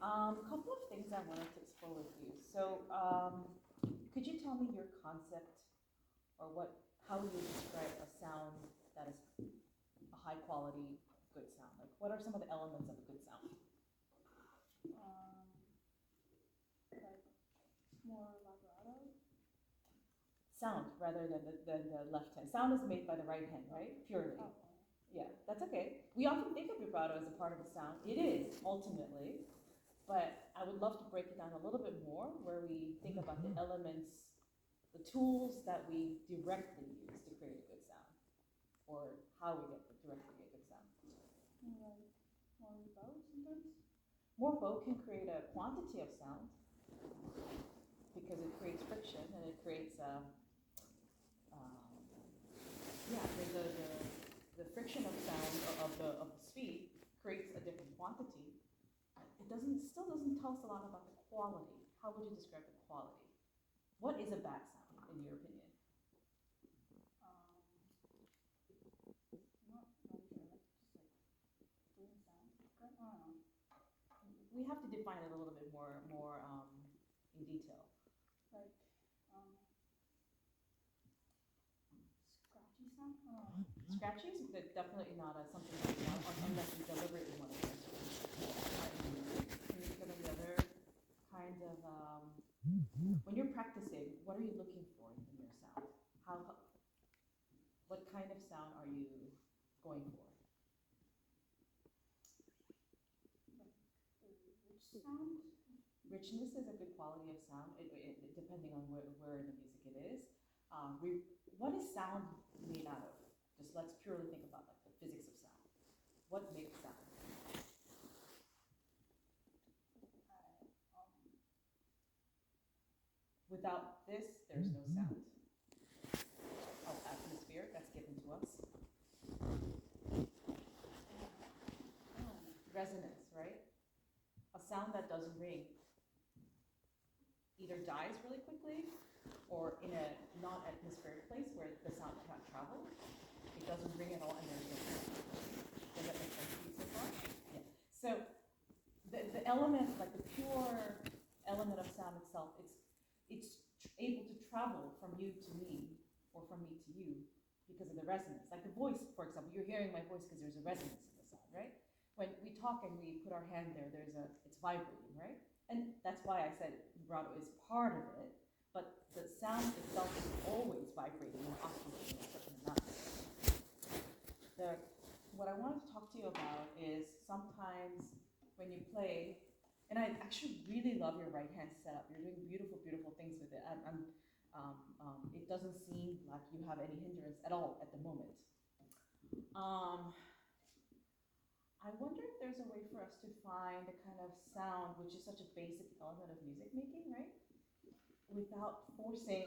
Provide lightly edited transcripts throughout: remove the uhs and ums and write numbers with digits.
Couple of things I wanted to explore with you. So, could you tell me your concept or how you describe a sound that is a high quality, good sound? Like, what are some of the elements of a good sound? Um, like more vibrato. Sound rather than the left hand. Sound is made by the right hand, right? Purely. Oh, Yeah, that's okay. We often think of vibrato as a part of a sound. It is, ultimately. But I would love to break it down a little bit more, where we think about the elements, the tools that we directly use to create a good sound, or how we directly get good sound. like more bow sometimes. More bow can create a quantity of sound because it creates friction and it creates yeah, the friction of sound of the speed creates a different quantity. It still doesn't tell us a lot about the quality. How would you describe the quality? What is a bad sound, in your opinion? Not really sure. Like just like doing sound. I don't know. We have to define it a little bit more in detail. Like scratchy sound. I don't know. Scratchy is definitely not something that we want unless we deliberately want to hear. Can you think of any other kinds of when you're practicing, what are you looking for in your sound? What kind of sound are you going for? Like the rich sound. Richness is a good quality of sound, depending on where in the music it is. What is sound made out of? Just let's purely think about like the physics of sound. What makes sound? Without this, there's no sound. Oh, atmosphere, that's given to us. Resonance, right? A sound that doesn't ring either dies really quickly or in a non-atmospheric place where the sound can't travel. It doesn't ring at all and there's no sound. Does that make sense to you so far? Yeah. So the element, like the pure element of sound itself, it's able to travel from you to me or from me to you because of the resonance. Like the voice, for example, you're hearing my voice because there's a resonance in the sound, right? When we talk and we put our hand there, it's vibrating, right? And that's why I said vibrato is part of it, but the sound itself is always vibrating and oscillating a certain amount. What I wanted to talk to you about is sometimes when you play, and I actually really love your right hand setup. You're doing beautiful, beautiful things with it. It doesn't seem like you have any hindrance at all at the moment. I wonder if there's a way for us to find a kind of sound which is such a basic element of music making, right? Without forcing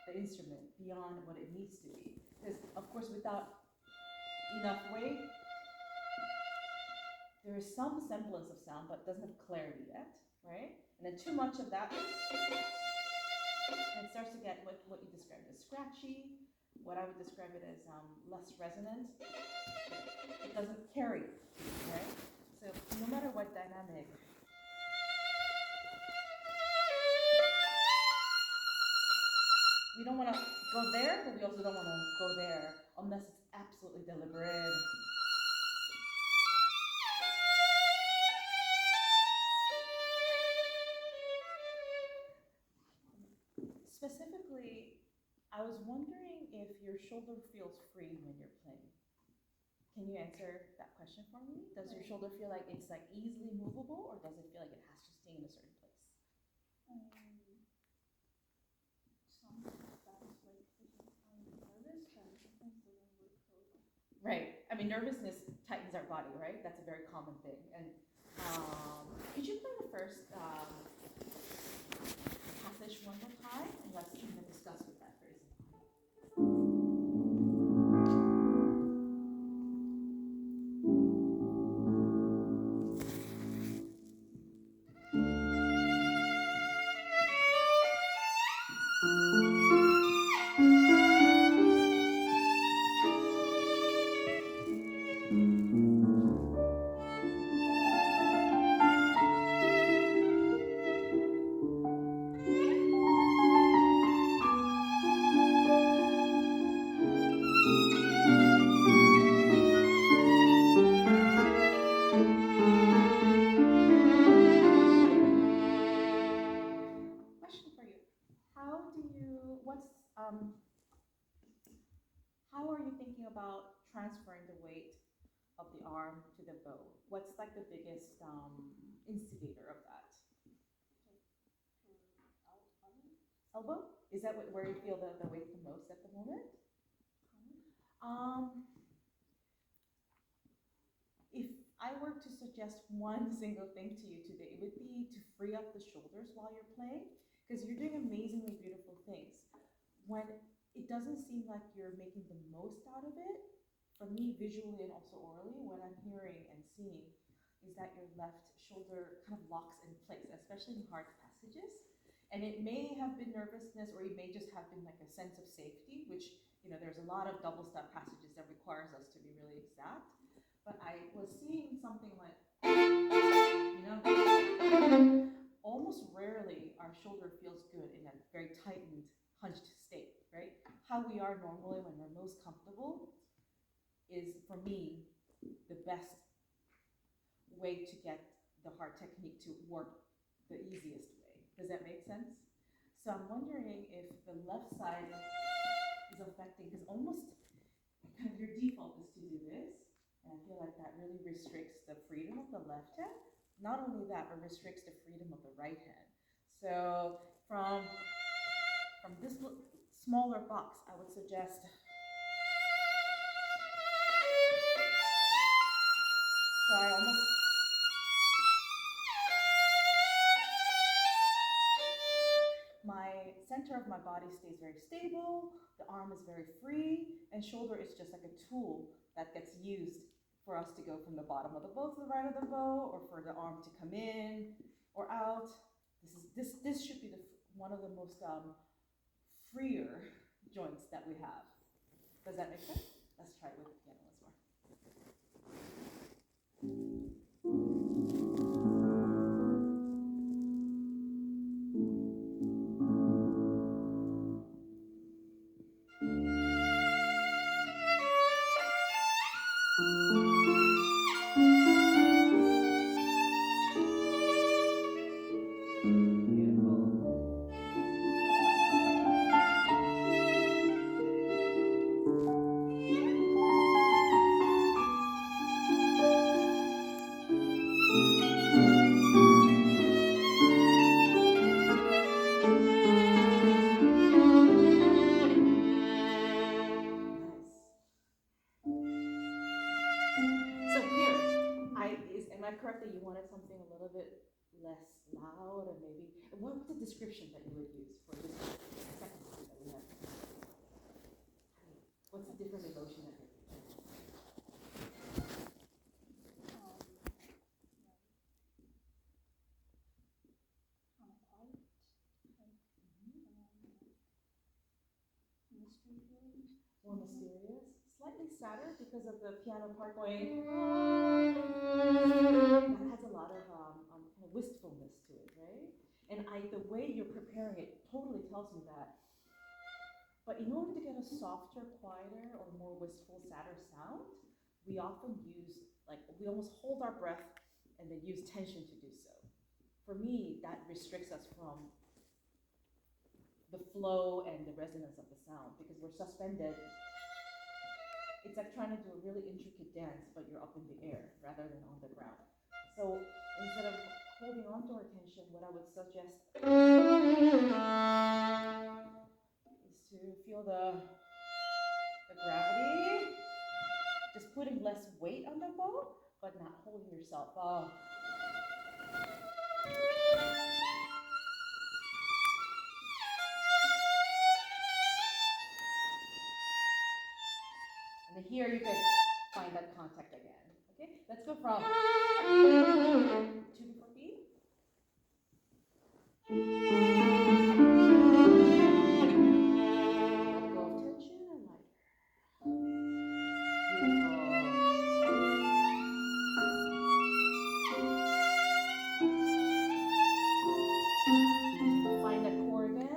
the instrument beyond what it needs to be. Because, of course, without enough weight, there is some semblance of sound, but it doesn't have clarity yet, right? And then too much of that, and it starts to get what you described as scratchy, what I would describe it as less resonant. It doesn't carry, right? So no matter what dynamic, we don't want to go there, but we also don't want to go there unless it's absolutely deliberate. Specifically, I was wondering if your shoulder feels free when you're playing. Can you answer that question for me? Does your shoulder feel like it's like easily movable, or does it feel like it has to stay in a certain place? Sometimes that's like if I'm nervous, then sometimes it doesn't work so well. Right. I mean, nervousness tightens our body, right? That's a very common thing. And could you play the first passage one more time, and let's even discuss with that very simply. how are you thinking about transferring the weight of the arm to the bow? What's like the biggest instigator of that? Elbow? Is that where you feel the weight the most at the moment? If I were to suggest one single thing to you today, it would be to free up the shoulders while you're playing, because you're doing amazingly beautiful things. When it doesn't seem like you're making the most out of it, for me, visually and also orally, what I'm hearing and seeing is that your left shoulder kind of locks in place, especially in hard passages. And it may have been nervousness, or it may just have been like a sense of safety, which, there's a lot of double step passages that requires us to be really exact. But I was seeing something like, almost rarely our shoulder feels good in a very tightened, hunched state, right? How we are normally when we're most comfortable is, for me, the best way to get the hard technique to work the easiest way. Does that make sense? So I'm wondering if the left side is affecting, because almost kind of your default is to do this, and I feel like that really restricts the freedom of the left hand. Not only that, but restricts the freedom of the right hand. So from this smaller box, I would suggest my center of my body stays very stable, the arm is very free, and shoulder is just like a tool that gets used for us to go from the bottom of the bow to the right of the bow, or for the arm to come in or out. This should be one of the most freer joints that we have. Does that make sense? Let's try it with the piano once more. Am I correct that you wanted something a little bit less loud, or maybe, what's the description that you would use for this second one that we have? What's the different emotion that you're feeling? Kind of quiet, mystery feeling. More mysterious, slightly sadder because of the piano part going. That has a lot of kind of wistfulness to it, right? And the way you're preparing it totally tells me that. But in order to get a softer, quieter, or more wistful, sadder sound, we often use, we almost hold our breath and then use tension to do so. For me, that restricts us from the flow and the resonance of the sound, because we're suspended. It's like trying to do a really intricate dance, but you're up in the air rather than on the ground. So instead of holding on to our tension, what I would suggest is to feel the gravity, just putting less weight on the bow, but not holding yourself up. And then here you can find that contact again. Okay, let's go from 2 to 4 feet. Let go of tension and lighter. Beautiful. Find that core again.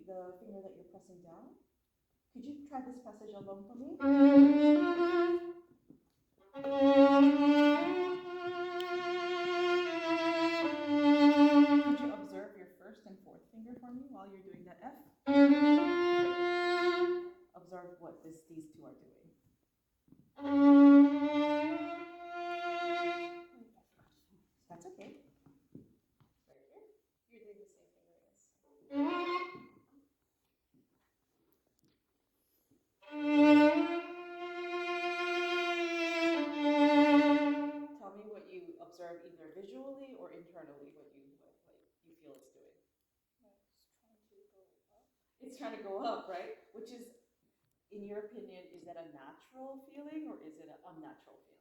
the finger that you're pressing down? Could you try this passage alone for me? Could you observe your first and fourth finger for me while you're doing that F? Observe what these two are doing. That's okay. Right here. You're doing the same thing, I guess. Tell me what you observe either visually or internally, what you feel it's doing. It's trying to go up, right? Which is, in your opinion, is that a natural feeling or is it an unnatural feeling?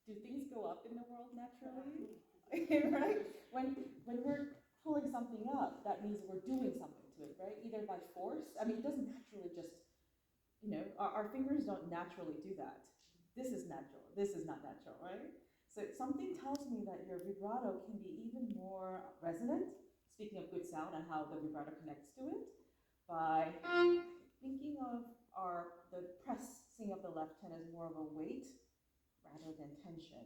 Do things go up in the world naturally? Right? When we're pulling something up, that means we're doing something to it, right? Either by force. I mean, it doesn't naturally just, our fingers don't naturally do that. This is natural. This is not natural, right? So something tells me that your vibrato can be even more resonant, speaking of good sound and how the vibrato connects to it, by thinking of the pressing of the left hand as more of a weight rather than tension.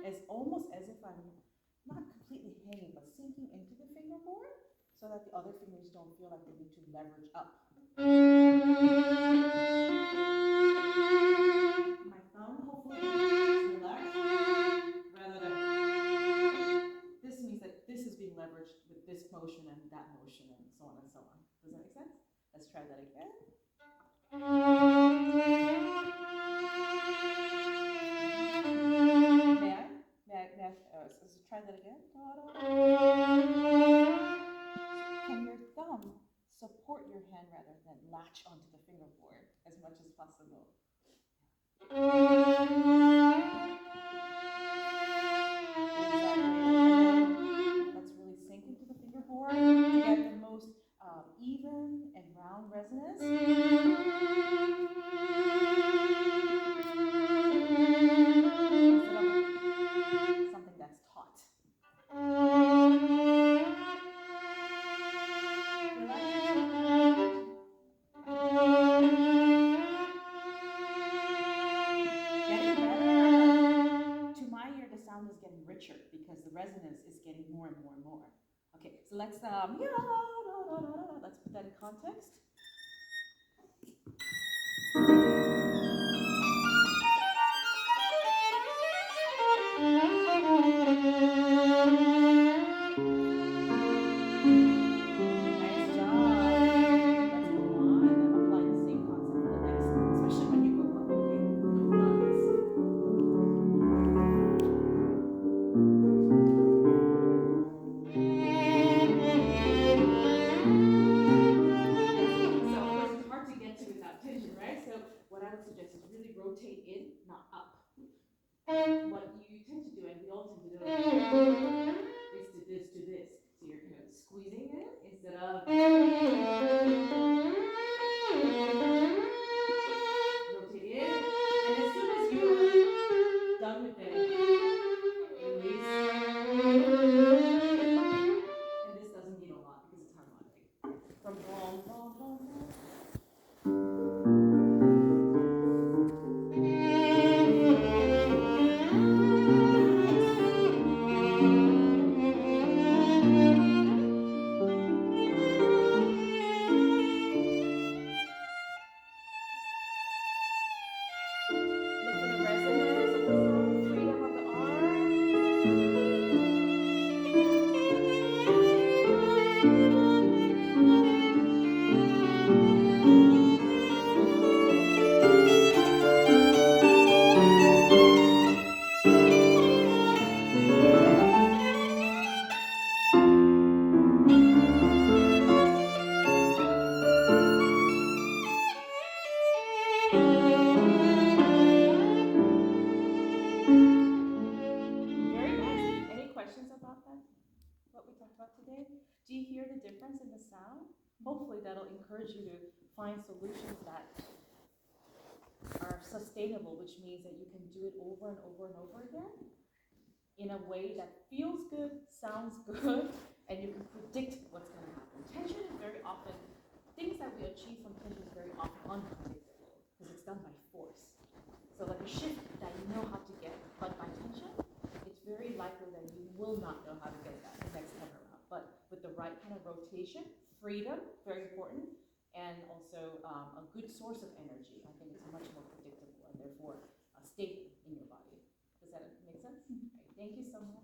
It's almost as if I'm not completely hanging, but sinking into the fingerboard so that the other fingers don't feel like they need to leverage up. My thumb hopefully is relaxed rather than this means that this is being leveraged with this motion and that motion and so on and so on. Does that make sense? Let's try that again. Let's try that again. Can your thumb support your hand rather than latch onto the fingerboard as much as possible? Let's really sink into the fingerboard to get the most even and round resonance. Something that's taut. To my ear, the sound is getting richer because the resonance is getting more and more and more. Okay, so let's let's put that in context. Rotate in, not up. What you tend to do, and we all tend to do, is to this to this. So you're kind of squeezing it instead of rotate in. And as soon as you're done with it, release. And this doesn't need a lot because it's harmonic. From long, long, long, long. Do you hear the difference in the sound? Hopefully that'll encourage you to find solutions that are sustainable, which means that you can do it over and over and over again. in a way that feels good, sounds good, and you can predict what's going to happen. Tension is very often, things that we achieve from tension is very often unpredictable because it's done by force. So like a shift that you know how to get, but by tension, it's very likely that you will not know how to get that the next time around. But with the right kind of rotation, freedom, very important, and also a good source of energy, I think it's much more predictable and therefore stable in your body. Does that make sense? Okay, thank you so much.